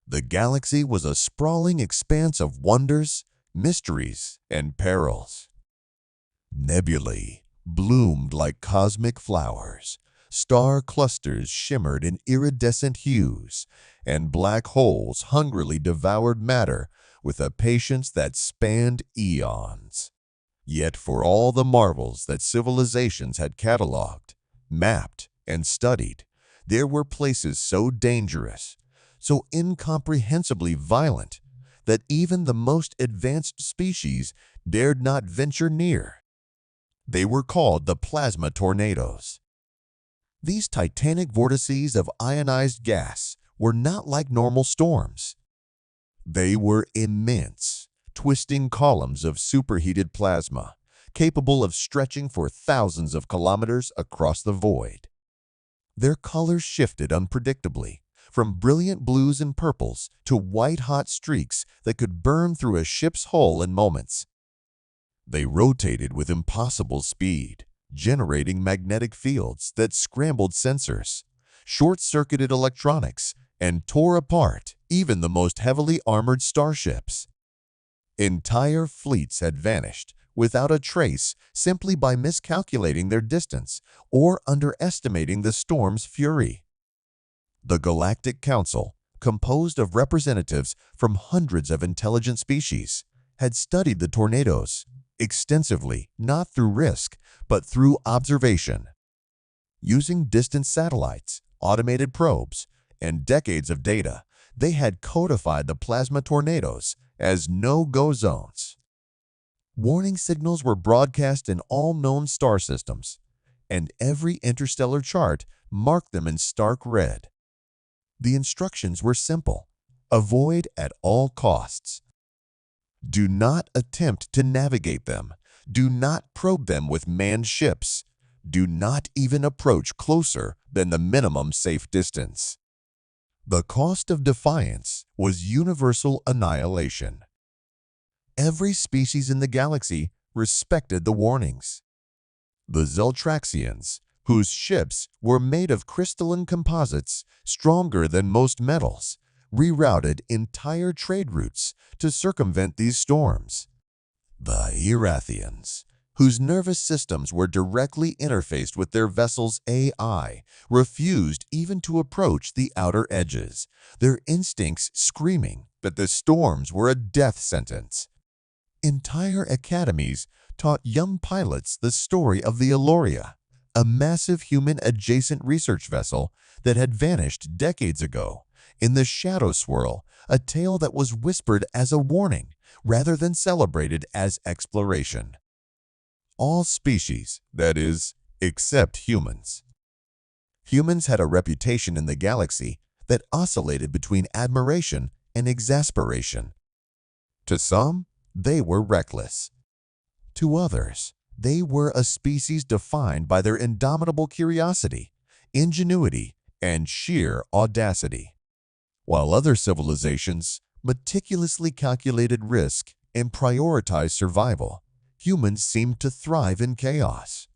The galaxy was a sprawling expanse of wonders, mysteries, and perils. Nebulae bloomed like cosmic flowers, star clusters shimmered in iridescent hues, and black holes hungrily devoured matter with a patience that spanned eons. Yet for all the marvels that civilizations had cataloged, mapped, and studied, there were places so dangerous, so incomprehensibly violent, that even the most advanced species dared not venture near. They were called the plasma tornadoes. These titanic vortices of ionized gas were not like normal storms. They were immense, twisting columns of superheated plasma, capable of stretching for thousands of kilometers across the void. Their colors shifted unpredictably, from brilliant blues and purples to white-hot streaks that could burn through a ship's hull in moments. They rotated with impossible speed, generating magnetic fields that scrambled sensors, short-circuited electronics, and tore apart even the most heavily armored starships. Entire fleets had vanished without a trace simply by miscalculating their distance or underestimating the storm's fury. The Galactic Council, composed of representatives from hundreds of intelligent species, had studied the tornadoes extensively, not through risk, but through observation. Using distant satellites, automated probes, and decades of data, they had codified the plasma tornadoes as no-go zones. Warning signals were broadcast in all known star systems, and every interstellar chart marked them in stark red. The instructions were simple: avoid at all costs. Do not attempt to navigate them. Do not probe them with manned ships. Do not even approach closer than the minimum safe distance. The cost of defiance was universal annihilation. Every species in the galaxy respected the warnings. The Zeltraxians, whose ships were made of crystalline composites stronger than most metals, rerouted entire trade routes to circumvent these storms. The Erathians, whose nervous systems were directly interfaced with their vessel's AI, refused even to approach the outer edges, their instincts screaming that the storms were a death sentence. Entire academies taught young pilots the story of the Eloria, a massive human-adjacent research vessel that had vanished decades ago. In the shadow swirl, a tale that was whispered as a warning rather than celebrated as exploration. All species, that is, except humans. Humans had a reputation in the galaxy that oscillated between admiration and exasperation. To some, they were reckless. To others, they were a species defined by their indomitable curiosity, ingenuity, and sheer audacity. While other civilizations meticulously calculated risk and prioritized survival, humans seemed to thrive in chaos.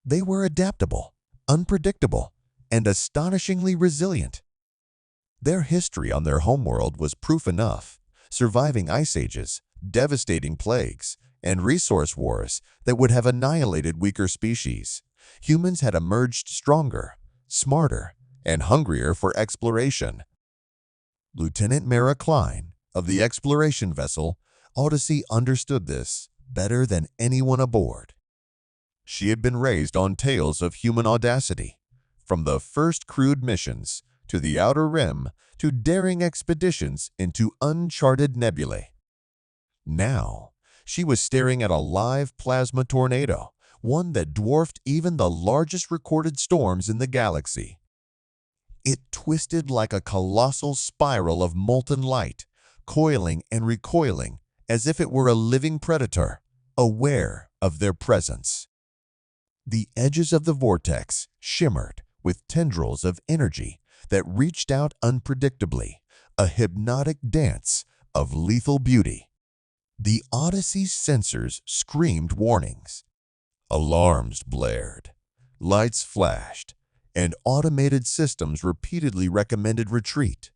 They were adaptable, unpredictable, and astonishingly resilient. Their history on their homeworld was proof enough, surviving ice ages, devastating plagues, and resource wars that would have annihilated weaker species. Humans had emerged stronger, smarter, and hungrier for exploration. Lieutenant Mara Klein of the exploration vessel Odyssey understood this better than anyone aboard. She had been raised on tales of human audacity, from the first crewed missions to the Outer Rim to daring expeditions into uncharted nebulae. Now, she was staring at a live plasma tornado, one that dwarfed even the largest recorded storms in the galaxy. It twisted like a colossal spiral of molten light, coiling and recoiling as if it were a living predator, aware of their presence. The edges of the vortex shimmered with tendrils of energy that reached out unpredictably, a hypnotic dance of lethal beauty. The Odyssey's sensors screamed warnings. Alarms blared, lights flashed, and automated systems repeatedly recommended retreat.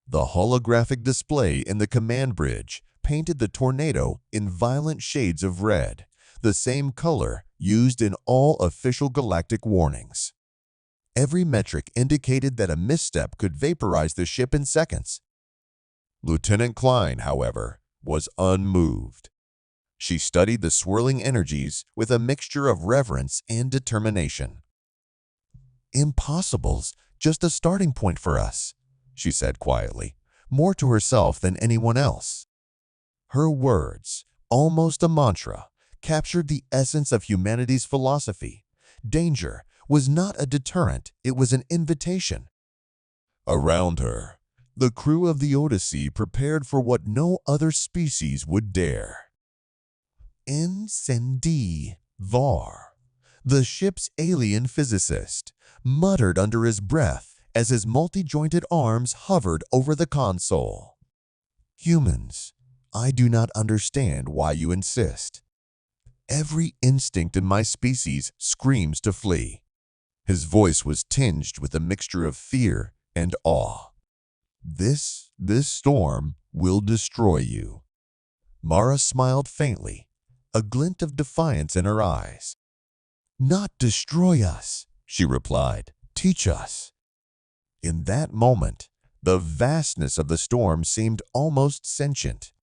The holographic display in the command bridge painted the tornado in violent shades of red, the same color used in all official galactic warnings. Every metric indicated that a misstep could vaporize the ship in seconds. Lieutenant Klein, however, was unmoved. She studied the swirling energies with a mixture of reverence and determination. "Impossible's just a starting point for us," she said quietly, more to herself than anyone else. Her words, almost a mantra, captured the essence of humanity's philosophy. Danger was not a deterrent, it was an invitation. Around her, the crew of the Odyssey prepared for what no other species would dare. Incendi Var, the ship's alien physicist, muttered under his breath as his multi-jointed arms hovered over the console. "Humans, I do not understand why you insist. Every instinct in my species screams to flee." His voice was tinged with a mixture of fear and awe. This storm will destroy you." Mara smiled faintly, a glint of defiance in her eyes. "Not destroy us," she replied. "Teach us." In that moment, the vastness of the storm seemed almost sentient.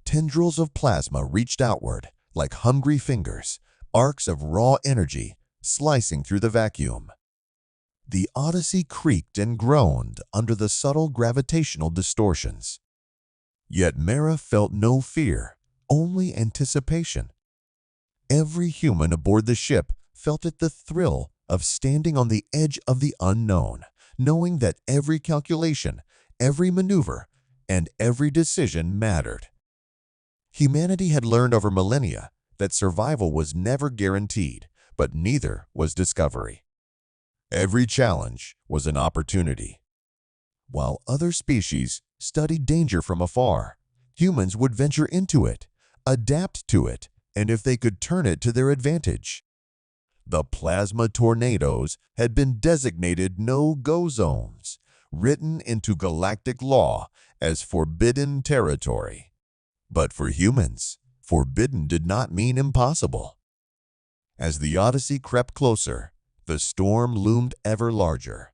Tendrils of plasma reached outward like hungry fingers, arcs of raw energy slicing through the vacuum. The Odyssey creaked and groaned under the subtle gravitational distortions. Yet Mara felt no fear, only anticipation. Every human aboard the ship felt the thrill of standing on the edge of the unknown, knowing that every calculation, every maneuver, and every decision mattered. Humanity had learned over millennia that survival was never guaranteed, but neither was discovery. Every challenge was an opportunity. While other species studied danger from afar, humans would venture into it, adapt to it, and if they could turn it to their advantage. The plasma tornadoes had been designated no-go zones, written into galactic law as forbidden territory. But for humans, forbidden did not mean impossible. As the Odyssey crept closer, the storm loomed ever larger.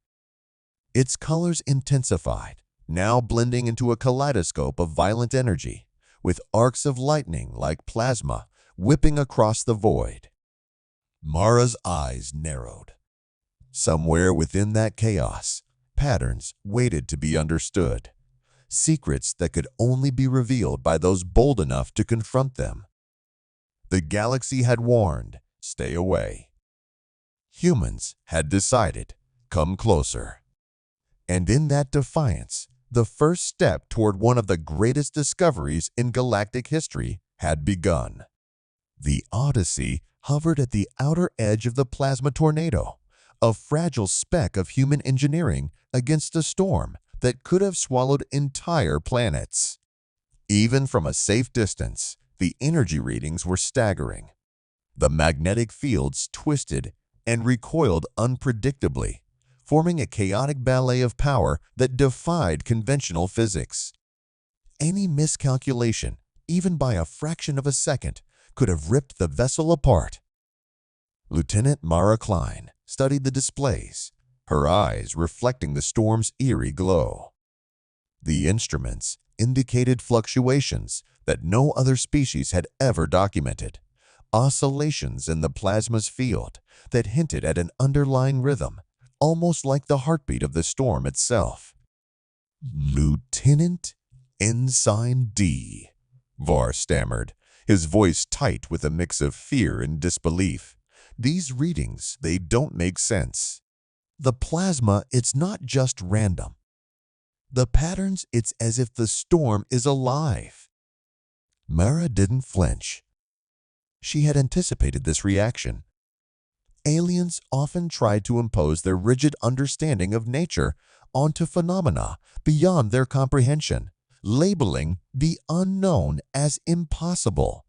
Its colors intensified, now blending into a kaleidoscope of violent energy, with arcs of lightning like plasma whipping across the void. Mara's eyes narrowed. Somewhere within that chaos, patterns waited to be understood, secrets that could only be revealed by those bold enough to confront them. The galaxy had warned, "Stay away." Humans had decided, "Come closer." And in that defiance, the first step toward one of the greatest discoveries in galactic history had begun. The Odyssey hovered at the outer edge of the plasma tornado, a fragile speck of human engineering against a storm that could have swallowed entire planets. Even from a safe distance, the energy readings were staggering. The magnetic fields twisted and recoiled unpredictably, forming a chaotic ballet of power that defied conventional physics. Any miscalculation, even by a fraction of a second, could have ripped the vessel apart. Lieutenant Mara Klein studied the displays, her eyes reflecting the storm's eerie glow. The instruments indicated fluctuations that no other species had ever documented, oscillations in the plasma's field that hinted at an underlying rhythm, almost like the heartbeat of the storm itself. "Lieutenant Ensign D," Var stammered, his voice tight with a mix of fear and disbelief. "These readings, they don't make sense. The plasma, it's not just random. The patterns, it's as if the storm is alive." Mara didn't flinch. She had anticipated this reaction. Aliens often tried to impose their rigid understanding of nature onto phenomena beyond their comprehension, labeling the unknown as impossible.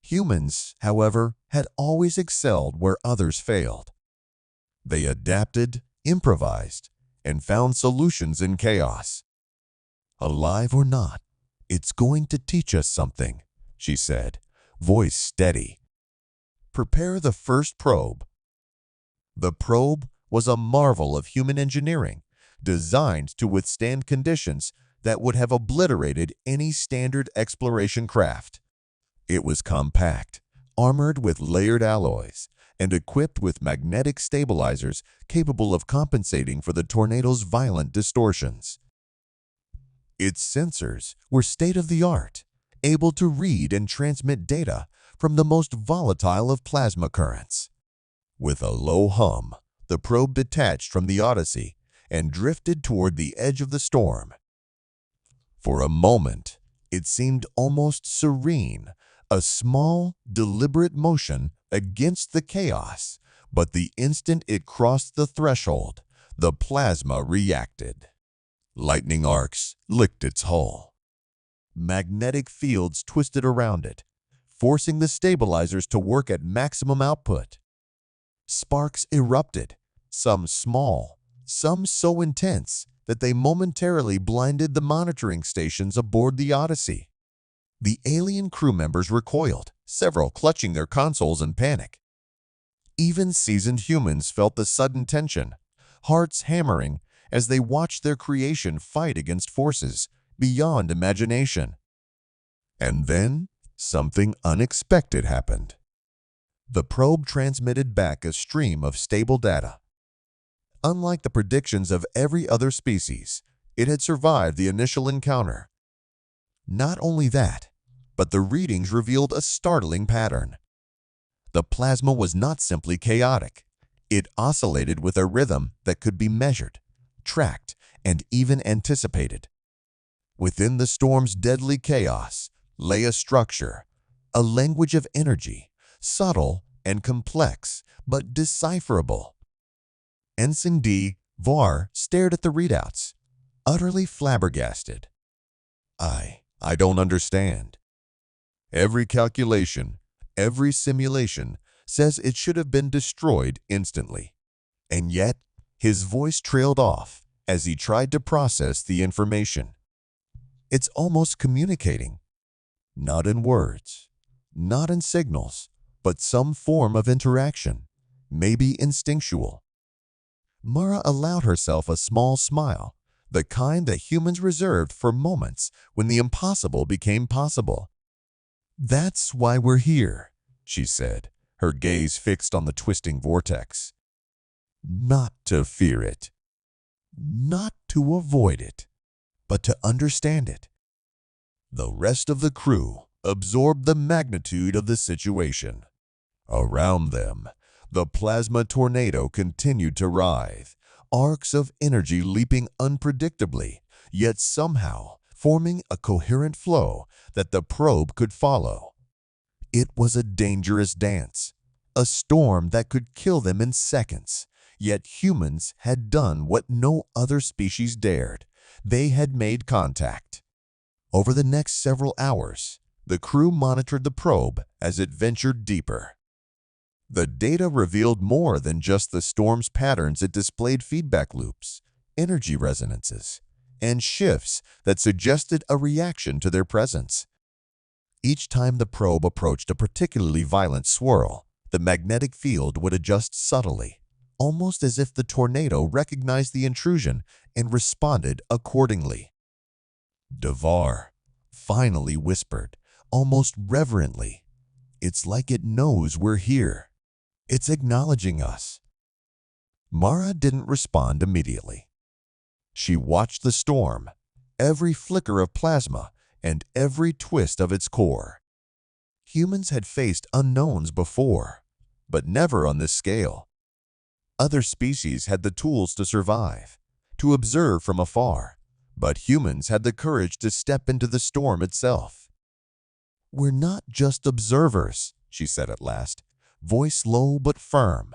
Humans, however, had always excelled where others failed. They adapted, improvised, and found solutions in chaos. Alive or not, it's going to teach us something, she said, voice steady. Prepare the first probe. The probe was a marvel of human engineering, designed to withstand conditions that would have obliterated any standard exploration craft. It was compact, armored with layered alloys, and equipped with magnetic stabilizers capable of compensating for the tornado's violent distortions. Its sensors were state-of-the-art, able to read and transmit data from the most volatile of plasma currents. With a low hum, the probe detached from the Odyssey and drifted toward the edge of the storm. For a moment, it seemed almost serene, a small, deliberate motion against the chaos, but the instant it crossed the threshold, the plasma reacted. Lightning arcs licked its hull. Magnetic fields twisted around it, forcing the stabilizers to work at maximum output. Sparks erupted, some small, some so intense that they momentarily blinded the monitoring stations aboard the Odyssey. The alien crew members recoiled, several clutching their consoles in panic. Even seasoned humans felt the sudden tension, hearts hammering as they watched their creation fight against forces beyond imagination. And then, something unexpected happened. The probe transmitted back a stream of stable data. Unlike the predictions of every other species, it had survived the initial encounter. Not only that, but the readings revealed a startling pattern. The plasma was not simply chaotic. It oscillated with a rhythm that could be measured, tracked, and even anticipated. Within the storm's deadly chaos lay a structure, a language of energy, subtle and complex, but decipherable. Ensign D. Var stared at the readouts, utterly flabbergasted. I don't understand. Every calculation, every simulation says it should have been destroyed instantly. And yet, his voice trailed off as he tried to process the information. It's almost communicating. Not in words, not in signals, but some form of interaction, maybe instinctual. Mara allowed herself a small smile, the kind that humans reserved for moments when the impossible became possible. "That's why we're here," she said, her gaze fixed on the twisting vortex. "Not to fear it, not to avoid it, but to understand it." The rest of the crew absorbed the magnitude of the situation. Around them, the plasma tornado continued to writhe, arcs of energy leaping unpredictably, yet somehow forming a coherent flow that the probe could follow. It was a dangerous dance, a storm that could kill them in seconds, yet humans had done what no other species dared. They had made contact. Over the next several hours, the crew monitored the probe as it ventured deeper. The data revealed more than just the storm's patterns. It displayed feedback loops, energy resonances, and shifts that suggested a reaction to their presence. Each time the probe approached a particularly violent swirl, the magnetic field would adjust subtly, almost as if the tornado recognized the intrusion and responded accordingly. Devar finally whispered, almost reverently, "It's like it knows we're here. It's acknowledging us." Mara didn't respond immediately. She watched the storm, every flicker of plasma and every twist of its core. Humans had faced unknowns before, but never on this scale. Other species had the tools to survive, to observe from afar, but humans had the courage to step into the storm itself. "We're not just observers," she said at last, voice low but firm.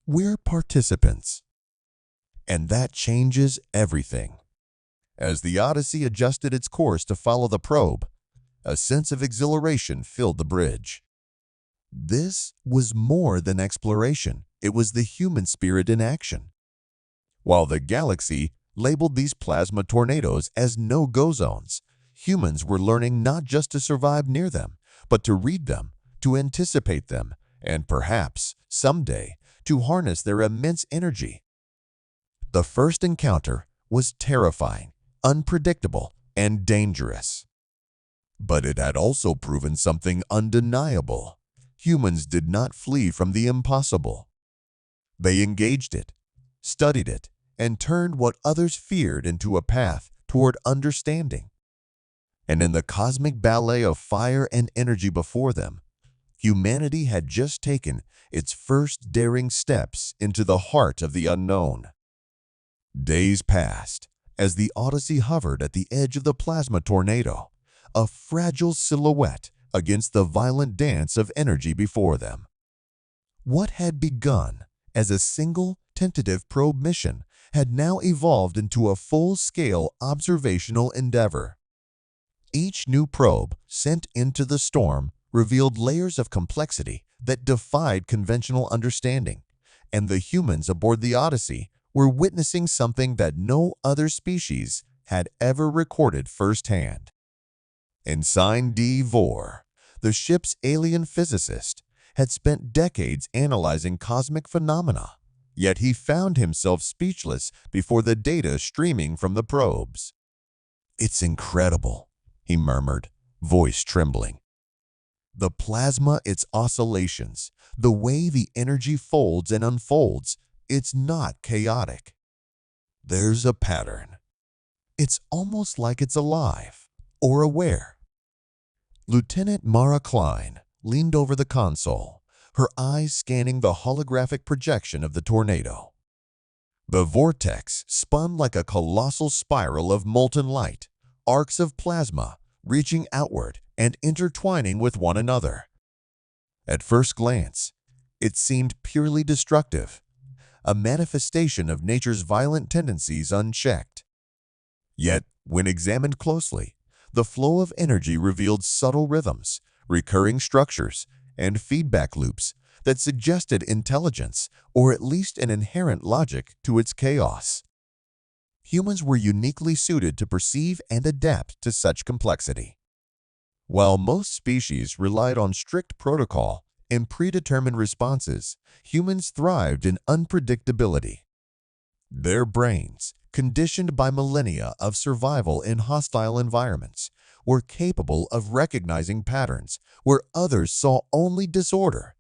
"We're participants." And that changes everything. As the Odyssey adjusted its course to follow the probe, a sense of exhilaration filled the bridge. This was more than exploration. It was the human spirit in action. While the galaxy labeled these plasma tornadoes as no-go zones. Humans were learning not just to survive near them, but to read them, to anticipate them, and perhaps, someday, to harness their immense energy. The first encounter was terrifying, unpredictable, and dangerous. But it had also proven something undeniable. Humans did not flee from the impossible. They engaged it, studied it, and turned what others feared into a path toward understanding. And in the cosmic ballet of fire and energy before them, humanity had just taken its first daring steps into the heart of the unknown. Days passed as the Odyssey hovered at the edge of the plasma tornado, a fragile silhouette against the violent dance of energy before them. What had begun as a single tentative probe mission had now evolved into a full-scale observational endeavor. Each new probe sent into the storm revealed layers of complexity that defied conventional understanding, and the humans aboard the Odyssey were witnessing something that no other species had ever recorded firsthand. Ensign D. Vore, the ship's alien physicist, had spent decades analyzing cosmic phenomena, yet he found himself speechless before the data streaming from the probes. "It's incredible," he murmured, voice trembling. "The plasma, its oscillations, the way the energy folds and unfolds, it's not chaotic. There's a pattern. It's almost like it's alive or aware." Lieutenant Mara Klein leaned over the console, her eyes scanning the holographic projection of the tornado. The vortex spun like a colossal spiral of molten light, arcs of plasma reaching outward and intertwining with one another. At first glance, it seemed purely destructive, a manifestation of nature's violent tendencies unchecked. Yet, when examined closely, the flow of energy revealed subtle rhythms, recurring structures, and feedback loops that suggested intelligence or at least an inherent logic to its chaos. Humans were uniquely suited to perceive and adapt to such complexity. While most species relied on strict protocol and predetermined responses, humans thrived in unpredictability. Their brains, conditioned by millennia of survival in hostile environments, were capable of recognizing patterns where others saw only disorder.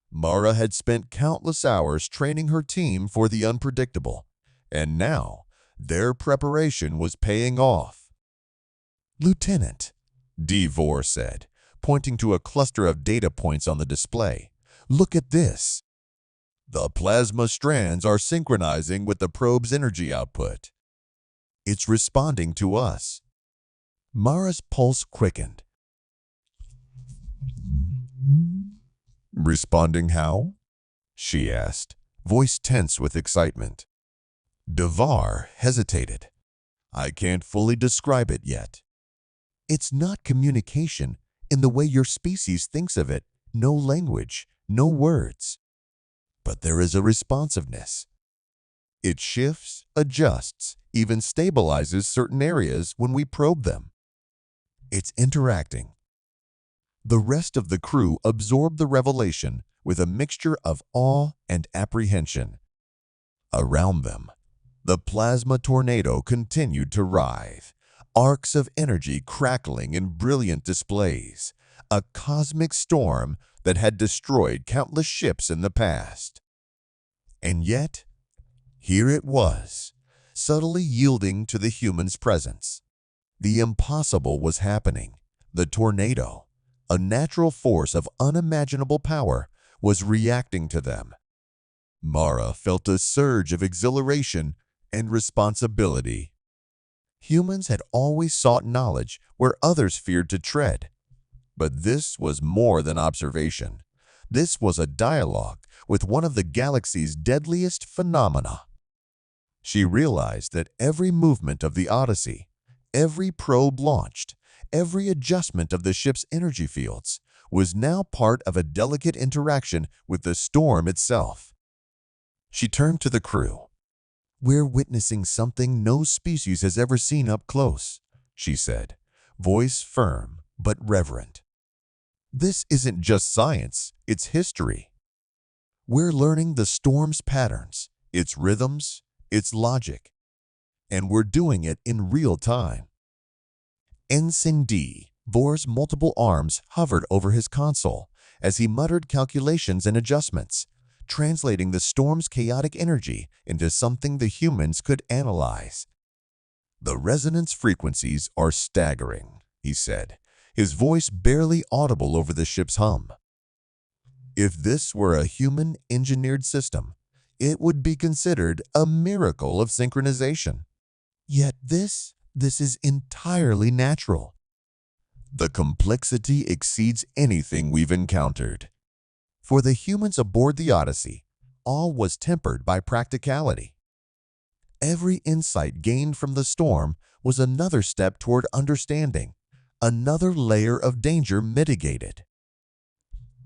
Mara had spent countless hours training her team for the unpredictable, and now their preparation was paying off. "Lieutenant," D. Vore said, pointing to a cluster of data points on the display, "look at this. The plasma strands are synchronizing with the probe's energy output. It's responding to us." Mara's pulse quickened. "Responding how?" she asked, voice tense with excitement. Devar hesitated. "I can't fully describe it yet. It's not communication in the way your species thinks of it, no language, no words. But there is a responsiveness. It shifts, adjusts, even stabilizes certain areas when we probe them. It's interacting." The rest of the crew absorbed the revelation with a mixture of awe and apprehension. Around them, the plasma tornado continued to writhe, arcs of energy crackling in brilliant displays, a cosmic storm that had destroyed countless ships in the past. And yet, here it was, subtly yielding to the humans' presence. The impossible was happening. The tornado, a natural force of unimaginable power, was reacting to them. Mara felt a surge of exhilaration and responsibility. Humans had always sought knowledge where others feared to tread. But this was more than observation. This was a dialogue with one of the galaxy's deadliest phenomena. She realized that every movement of the Odyssey, every probe launched, every adjustment of the ship's energy fields was now part of a delicate interaction with the storm itself. She turned to the crew. "We're witnessing something no species has ever seen up close," she said, voice firm but reverent. "This isn't just science, it's history. We're learning the storm's patterns, its rhythms, its logic, and we're doing it in real time." Ensign D. Vor's multiple arms hovered over his console as he muttered calculations and adjustments, translating the storm's chaotic energy into something the humans could analyze. "The resonance frequencies are staggering," he said, his voice barely audible over the ship's hum. "If this were a human-engineered system, it would be considered a miracle of synchronization. Yet this is entirely natural. The complexity exceeds anything we've encountered." For the humans aboard the Odyssey, all was tempered by practicality. Every insight gained from the storm was another step toward understanding, another layer of danger mitigated.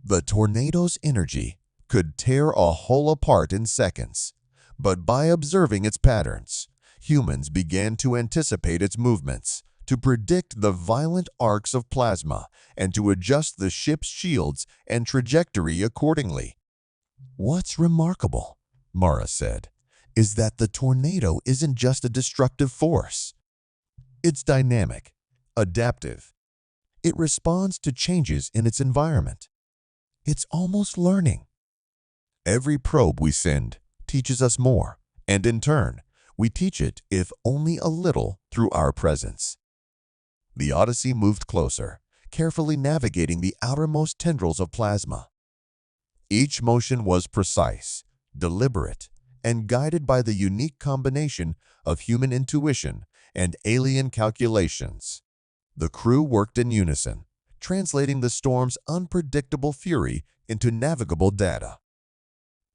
The tornado's energy could tear a hull apart in seconds, but by observing its patterns, humans began to anticipate its movements, to predict the violent arcs of plasma, and to adjust the ship's shields and trajectory accordingly. "What's remarkable," Mara said, "is that the tornado isn't just a destructive force. It's dynamic, adaptive. It responds to changes in its environment. It's almost learning. Every probe we send teaches us more, and in turn, we teach it, if only a little, through our presence." The Odyssey moved closer, carefully navigating the outermost tendrils of plasma. Each motion was precise, deliberate, and guided by the unique combination of human intuition and alien calculations. The crew worked in unison, translating the storm's unpredictable fury into navigable data.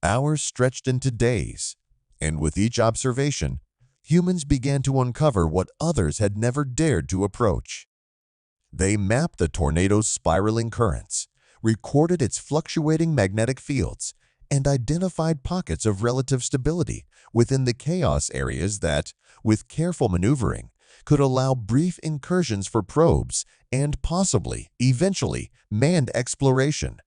Hours stretched into days, and with each observation, humans began to uncover what others had never dared to approach. They mapped the tornado's spiraling currents, recorded its fluctuating magnetic fields, and identified pockets of relative stability within the chaos areas that, with careful maneuvering, could allow brief incursions for probes and possibly, eventually, manned exploration.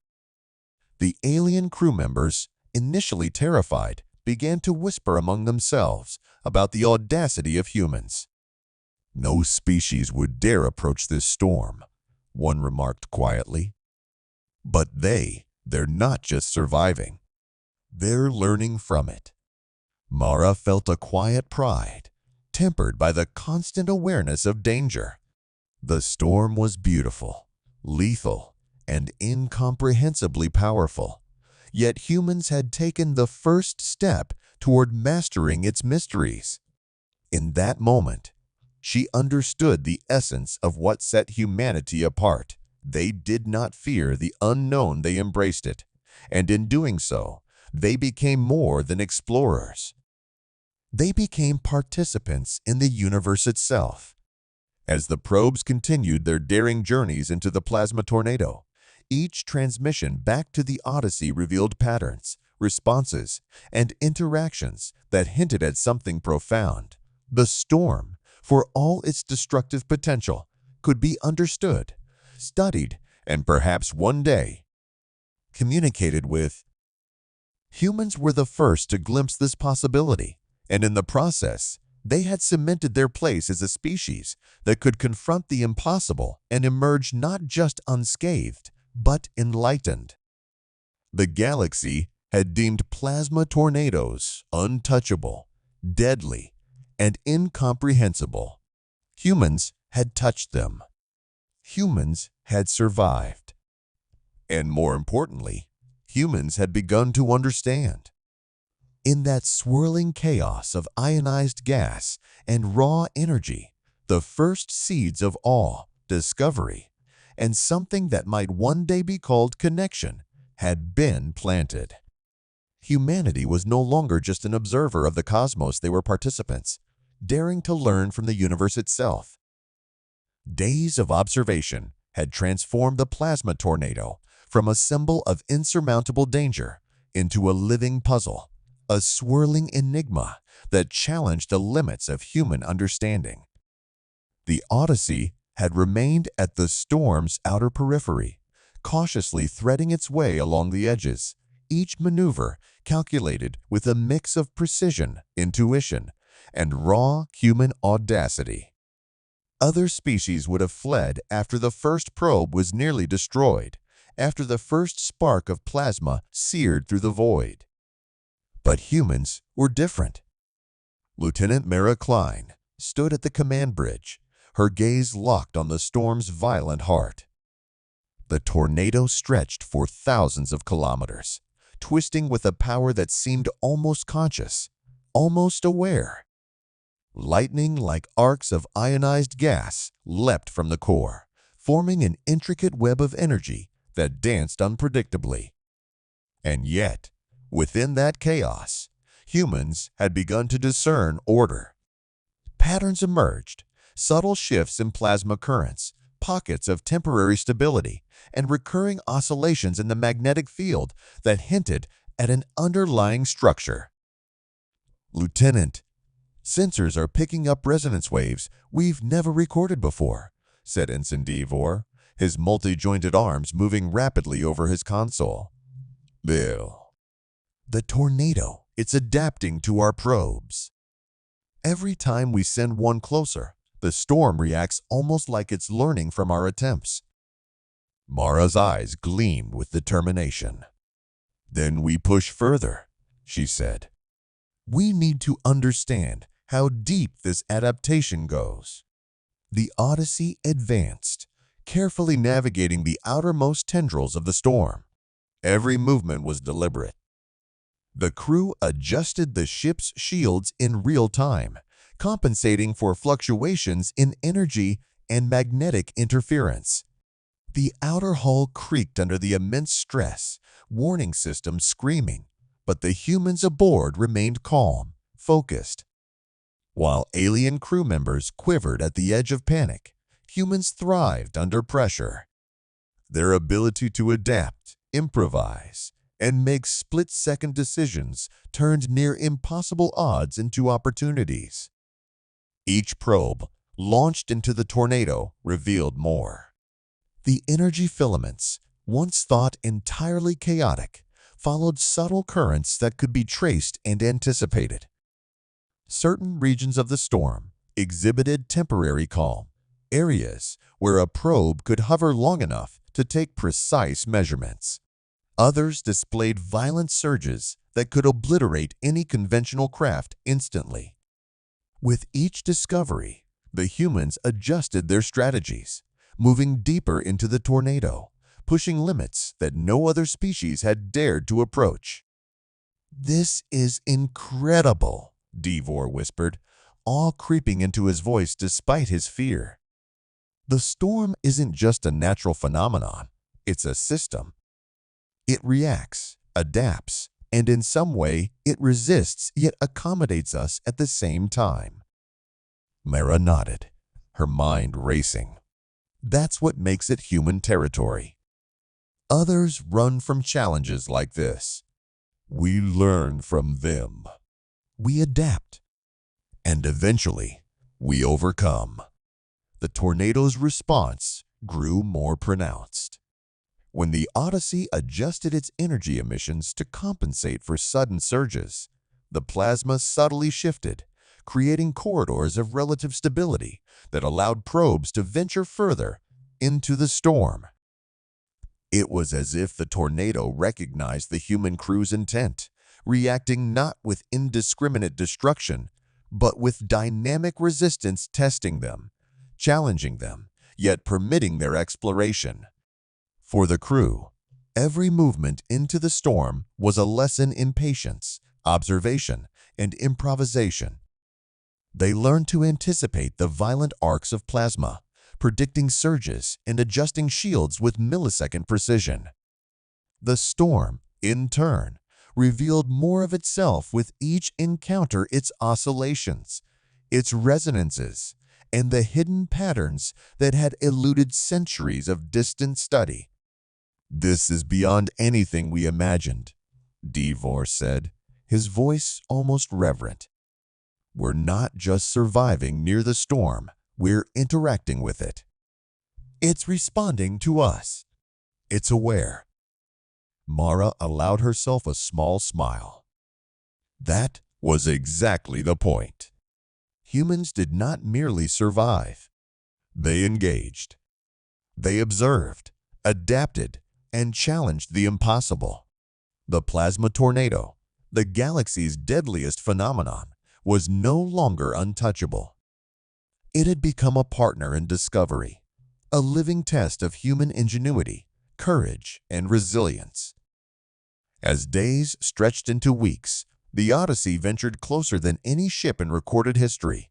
The alien crew members, initially terrified, began to whisper among themselves about the audacity of humans. "No species would dare approach this storm," one remarked quietly. "But they're not just surviving. They're learning from it." Mara felt a quiet pride, tempered by the constant awareness of danger. The storm was beautiful, lethal, and incomprehensibly powerful. Yet humans had taken the first step toward mastering its mysteries. In that moment, she understood the essence of what set humanity apart. They did not fear the unknown, they embraced it, and in doing so, they became more than explorers. They became participants in the universe itself. As the probes continued their daring journeys into the plasma tornado, each transmission back to the Odyssey revealed patterns, responses, and interactions that hinted at something profound. The storm, for all its destructive potential, could be understood, studied, and perhaps one day communicated with. Humans were the first to glimpse this possibility, and in the process, they had cemented their place as a species that could confront the impossible and emerge not just unscathed, but enlightened. The galaxy had deemed plasma tornadoes untouchable, deadly, and incomprehensible. Humans had touched them. Humans had survived. And more importantly, humans had begun to understand. In that swirling chaos of ionized gas and raw energy, the first seeds of awe, discovery, and something that might one day be called connection had been planted. Humanity was no longer just an observer of the cosmos, they were participants, daring to learn from the universe itself. Days of observation had transformed the plasma tornado from a symbol of insurmountable danger into a living puzzle, a swirling enigma that challenged the limits of human understanding. The Odyssey had remained at the storm's outer periphery, cautiously threading its way along the edges, each maneuver calculated with a mix of precision, intuition, and raw human audacity. Other species would have fled after the first probe was nearly destroyed, after the first spark of plasma seared through the void. But humans were different. Lieutenant Mara Klein stood at the command bridge, her gaze locked on the storm's violent heart. The tornado stretched for thousands of kilometers, twisting with a power that seemed almost conscious, almost aware. Lightning like arcs of ionized gas leapt from the core, forming an intricate web of energy that danced unpredictably. And yet, within that chaos, humans had begun to discern order. Patterns emerged, subtle shifts in plasma currents, pockets of temporary stability, and recurring oscillations in the magnetic field that hinted at an underlying structure. "Lieutenant, sensors are picking up resonance waves we've never recorded before," said Ensign Devor, his multi-jointed arms moving rapidly over his console. "Bill, the tornado, it's adapting to our probes. Every time we send one closer, the storm reacts almost like it's learning from our attempts." Mara's eyes gleamed with determination. "Then we push further," she said. "We need to understand how deep this adaptation goes." The Odyssey advanced, carefully navigating the outermost tendrils of the storm. Every movement was deliberate. The crew adjusted the ship's shields in real time, compensating for fluctuations in energy and magnetic interference. The outer hull creaked under the immense stress, warning systems screaming, but the humans aboard remained calm, focused. While alien crew members quivered at the edge of panic, humans thrived under pressure. Their ability to adapt, improvise, and make split-second decisions turned near impossible odds into opportunities. Each probe, launched into the tornado, revealed more. The energy filaments, once thought entirely chaotic, followed subtle currents that could be traced and anticipated. Certain regions of the storm exhibited temporary calm, areas where a probe could hover long enough to take precise measurements. Others displayed violent surges that could obliterate any conventional craft instantly. With each discovery, the humans adjusted their strategies, moving deeper into the tornado, pushing limits that no other species had dared to approach. "This is incredible," Devor whispered, awe creeping into his voice despite his fear. "The storm isn't just a natural phenomenon, it's a system. It reacts, adapts, and in some way it resists yet accommodates us at the same time." Mara nodded, her mind racing. That's what makes it human territory. Others run from challenges like this. We learn from them. We adapt. And eventually, we overcome. The tornado's response grew more pronounced. When the Odyssey adjusted its energy emissions to compensate for sudden surges, the plasma subtly shifted, creating corridors of relative stability that allowed probes to venture further into the storm. It was as if the tornado recognized the human crew's intent, reacting not with indiscriminate destruction, but with dynamic resistance, testing them, challenging them, yet permitting their exploration. For the crew, every movement into the storm was a lesson in patience, observation, and improvisation. They learned to anticipate the violent arcs of plasma, predicting surges and adjusting shields with millisecond precision. The storm, in turn, revealed more of itself with each encounter, its oscillations, its resonances, and the hidden patterns that had eluded centuries of distant study. "This is beyond anything we imagined," Devor said, his voice almost reverent. "We're not just surviving near the storm, we're interacting with it. It's responding to us. It's aware." Mara allowed herself a small smile. That was exactly the point. Humans did not merely survive. They engaged. They observed, adapted, and challenged the impossible. The plasma tornado, the galaxy's deadliest phenomenon, was no longer untouchable. It had become a partner in discovery, a living test of human ingenuity, courage, and resilience. As days stretched into weeks, the Odyssey ventured closer than any ship in recorded history.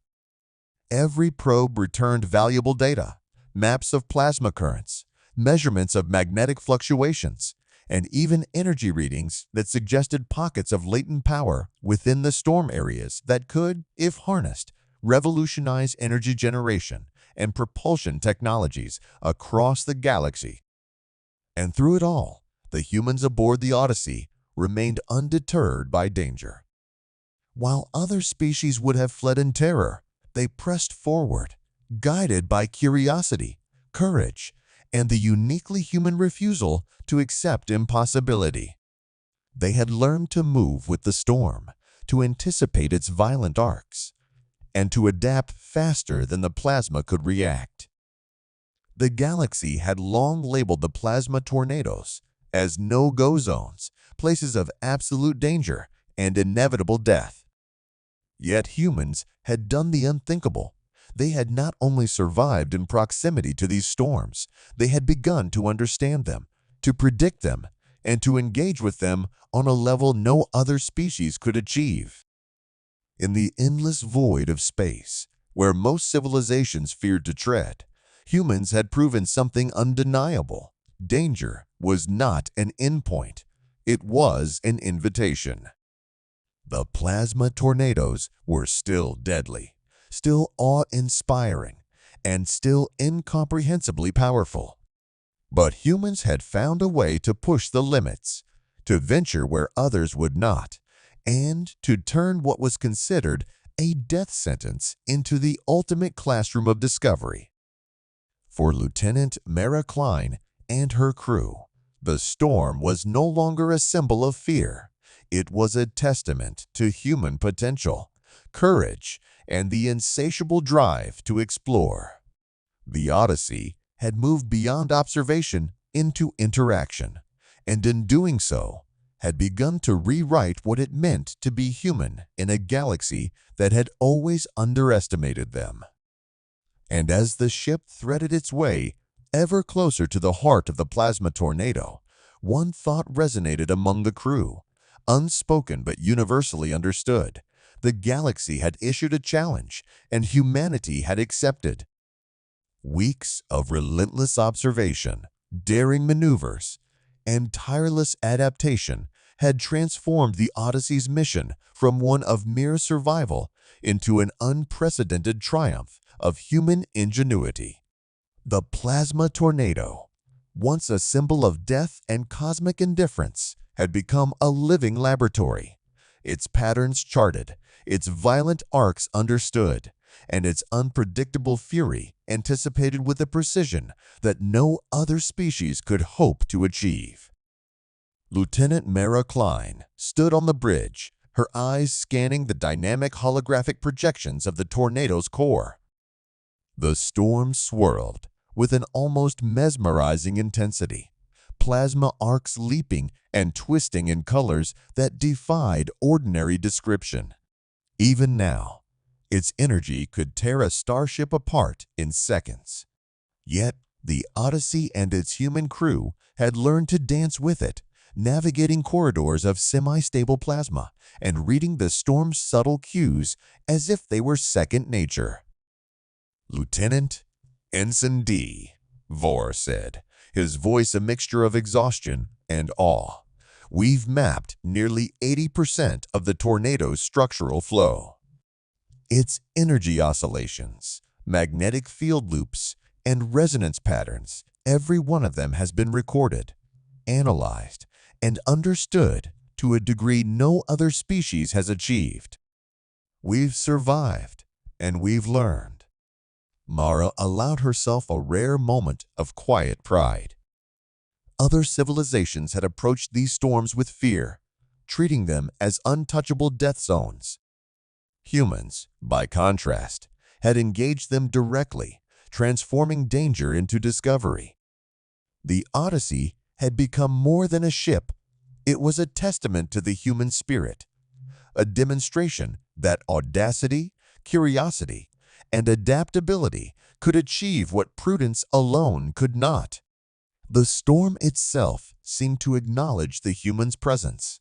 Every probe returned valuable data, maps of plasma currents, measurements of magnetic fluctuations, and even energy readings that suggested pockets of latent power within the storm areas that could, if harnessed, revolutionize energy generation and propulsion technologies across the galaxy. And through it all, the humans aboard the Odyssey remained undeterred by danger. While other species would have fled in terror, they pressed forward, guided by curiosity, courage, and the uniquely human refusal to accept impossibility. They had learned to move with the storm, to anticipate its violent arcs, and to adapt faster than the plasma could react. The galaxy had long labeled the plasma tornadoes as no-go zones, places of absolute danger and inevitable death. Yet humans had done the unthinkable. They had not only survived in proximity to these storms, they had begun to understand them, to predict them, and to engage with them on a level no other species could achieve. In the endless void of space, where most civilizations feared to tread, humans had proven something undeniable. Danger was not an endpoint. It was an invitation. The plasma tornadoes were still deadly, still awe-inspiring, and still incomprehensibly powerful. But humans had found a way to push the limits, to venture where others would not, and to turn what was considered a death sentence into the ultimate classroom of discovery. For Lieutenant Mara Klein and her crew, the storm was no longer a symbol of fear. It was a testament to human potential, courage, and the insatiable drive to explore. The Odyssey had moved beyond observation into interaction, and in doing so, had begun to rewrite what it meant to be human in a galaxy that had always underestimated them. And as the ship threaded its way ever closer to the heart of the plasma tornado, one thought resonated among the crew, unspoken but universally understood. The galaxy had issued a challenge, and humanity had accepted. Weeks of relentless observation, daring maneuvers, and tireless adaptation had transformed the Odyssey's mission from one of mere survival into an unprecedented triumph of human ingenuity. The plasma tornado, once a symbol of death and cosmic indifference, had become a living laboratory. Its patterns charted, its violent arcs understood, and its unpredictable fury anticipated with a precision that no other species could hope to achieve. Lieutenant Mara Klein stood on the bridge, her eyes scanning the dynamic holographic projections of the tornado's core. The storm swirled with an almost mesmerizing intensity, plasma arcs leaping and twisting in colors that defied ordinary description. Even now, its energy could tear a starship apart in seconds. Yet, the Odyssey and its human crew had learned to dance with it, navigating corridors of semi-stable plasma and reading the storm's subtle cues as if they were second nature. "Lieutenant, Ensign D," Vor said, his voice a mixture of exhaustion and awe. "We've mapped nearly 80% of the tornado's structural flow. Its energy oscillations, magnetic field loops, and resonance patterns, every one of them has been recorded, analyzed, and understood to a degree no other species has achieved. We've survived, and we've learned. Mara allowed herself a rare moment of quiet pride. Other civilizations had approached these storms with fear, treating them as untouchable death zones. Humans, by contrast, had engaged them directly, transforming danger into discovery. The Odyssey had become more than a ship. It was a testament to the human spirit, a demonstration that audacity, curiosity, and adaptability could achieve what prudence alone could not. The storm itself seemed to acknowledge the human's presence.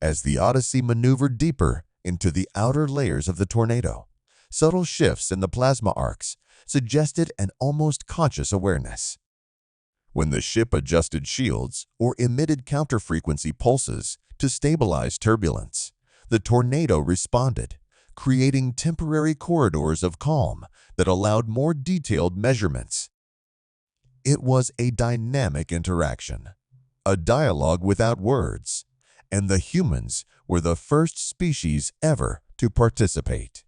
As the Odyssey maneuvered deeper into the outer layers of the tornado, subtle shifts in the plasma arcs suggested an almost conscious awareness. When the ship adjusted shields or emitted counter-frequency pulses to stabilize turbulence, the tornado responded, creating temporary corridors of calm that allowed more detailed measurements. It was a dynamic interaction, a dialogue without words, and the humans were the first species ever to participate.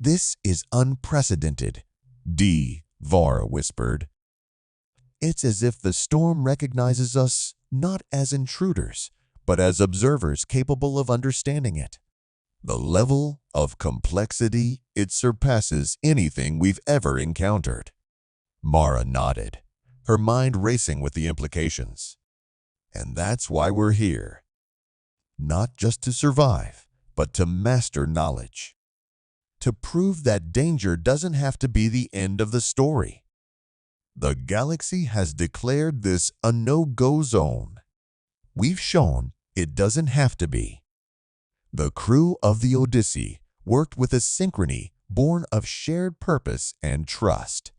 "This is unprecedented," Vara whispered. "It's as if the storm recognizes us not as intruders, but as observers capable of understanding it. The level of complexity, it surpasses anything we've ever encountered." Mara nodded, her mind racing with the implications. "And that's why we're here. Not just to survive, but to master knowledge. To prove that danger doesn't have to be the end of the story. The galaxy has declared this a no-go zone. We've shown it doesn't have to be." The crew of the Odyssey worked with a synchrony born of shared purpose and trust.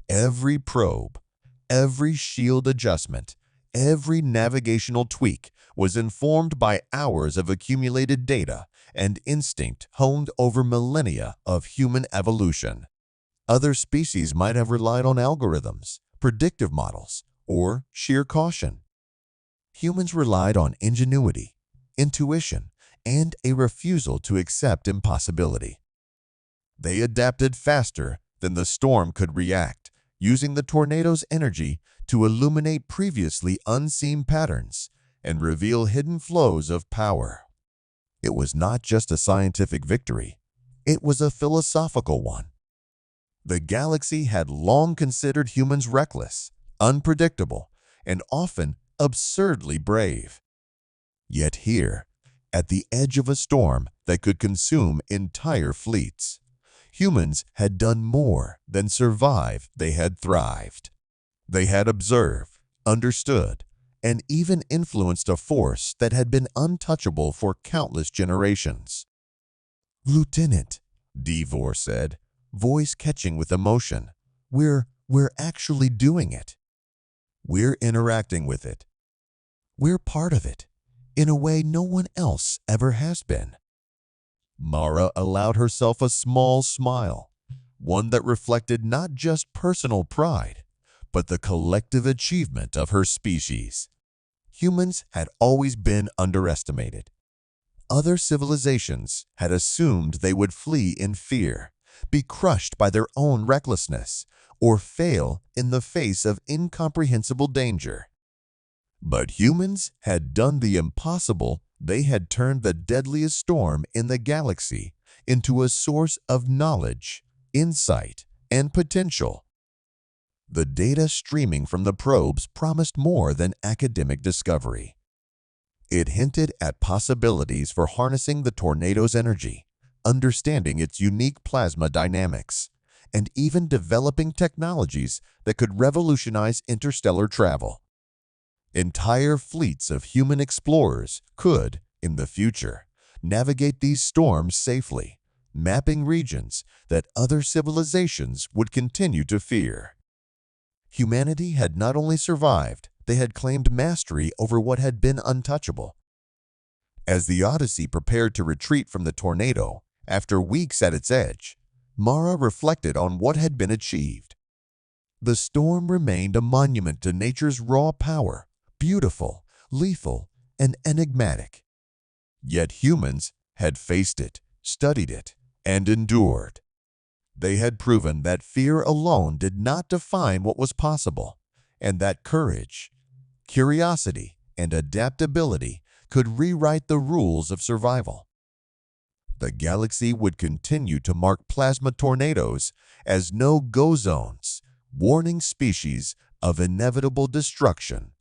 Every probe, every shield adjustment, every navigational tweak was informed by hours of accumulated data and instinct honed over millennia of human evolution. Other species might have relied on algorithms, predictive models, or sheer caution. Humans relied on ingenuity, intuition, and a refusal to accept impossibility. They adapted faster than the storm could react, using the tornado's energy to illuminate previously unseen patterns and reveal hidden flows of power. It was not just a scientific victory, it was a philosophical one. The galaxy had long considered humans reckless, unpredictable, and often absurdly brave. Yet here, at the edge of a storm that could consume entire fleets, humans had done more than survive, they had thrived. They had observed, understood, and even influenced a force that had been untouchable for countless generations. "Lieutenant," Devor said, voice catching with emotion, We're actually doing it. We're interacting with it. We're part of it, in a way no one else ever has been." Mara allowed herself a small smile, one that reflected not just personal pride, but the collective achievement of her species. Humans had always been underestimated. Other civilizations had assumed they would flee in fear, be crushed by their own recklessness, or fail in the face of incomprehensible danger. But humans had done the impossible. They had turned the deadliest storm in the galaxy into a source of knowledge, insight, and potential. The data streaming from the probes promised more than academic discovery. It hinted at possibilities for harnessing the tornado's energy, understanding its unique plasma dynamics, and even developing technologies that could revolutionize interstellar travel. Entire fleets of human explorers could, in the future, navigate these storms safely, mapping regions that other civilizations would continue to fear. Humanity had not only survived, they had claimed mastery over what had been untouchable. As the Odyssey prepared to retreat from the tornado, after weeks at its edge, Mara reflected on what had been achieved. The storm remained a monument to nature's raw power, beautiful, lethal, and enigmatic. Yet humans had faced it, studied it, and endured. They had proven that fear alone did not define what was possible, and that courage, curiosity, and adaptability could rewrite the rules of survival. The galaxy would continue to mark plasma tornadoes as no-go zones, warning species of inevitable destruction.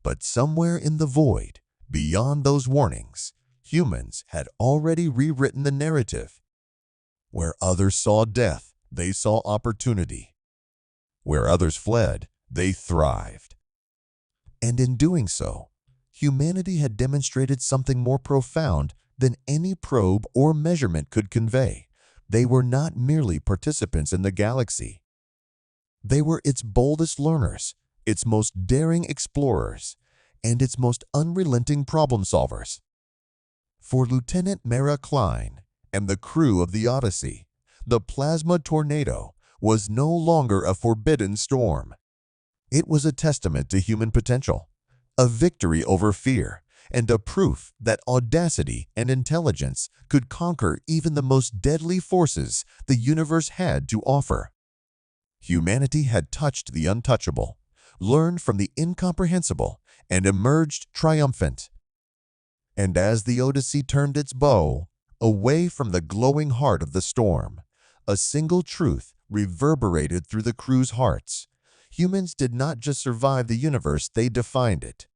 But somewhere in the void, beyond those warnings, humans had already rewritten the narrative. Where others saw death, they saw opportunity. Where others fled, they thrived. And in doing so, humanity had demonstrated something more profound than any probe or measurement could convey. They were not merely participants in the galaxy. They were its boldest learners, its most daring explorers, and its most unrelenting problem solvers. For Lieutenant Mara Klein and the crew of the Odyssey, the plasma tornado was no longer a forbidden storm. It was a testament to human potential, a victory over fear, and a proof that audacity and intelligence could conquer even the most deadly forces the universe had to offer. Humanity had touched the untouchable, learned from the incomprehensible, and emerged triumphant. And as the Odyssey turned its bow away from the glowing heart of the storm, a single truth reverberated through the crew's hearts. Humans did not just survive the universe, they defined it.